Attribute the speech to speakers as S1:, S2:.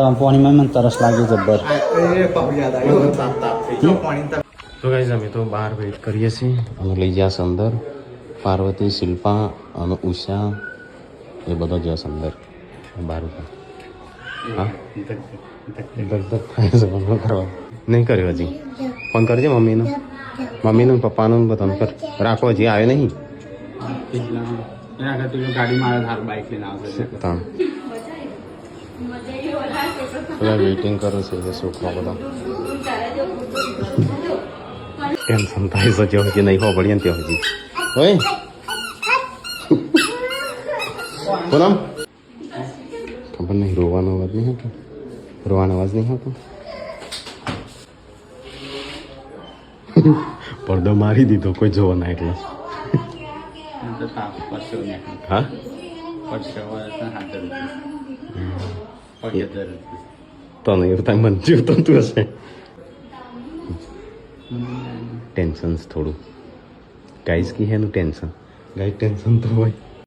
S1: તમારા પાણીમાં મને તરસ લાગે જબ્બર. તો ગાઈઝ અમે તો બહાર વેઇટ કરીએ છીએ. અમે લઈ જશે અંદર. પાર્વતી, શિલ્પા અને ઉષા એ બધો જશે અંદર બહાર ઉપર. હા ધક થાય છે ફોન કરવા. નહીં કર્યો હજી. ફોન કરજે મમ્મીનો, મમ્મીનું પપ્પાનું બધાનું કર. રાખો હજી આવે નહીં. બધા વેઇટિંગ કરો છે છોકરા બધા. ટેન્શન થાય છે જો હજી નહીં હોબળીએ ને ત્યાં હજી. ઓય પૂનમ ખબર નહીં રોવાનો અવાજ નહીં આવતો. રોવાનો અવાજ નહીં આવતો. પડદો મારી દીધો કોઈ જોવા ના એટલે. હા તો નહીં એવું થાય મને જીવતો તું હશે. ટેન્શન થોડું ગાઈસ કી હેનું ટેન્શન. ગાઈ ટેન્શન તો હોય.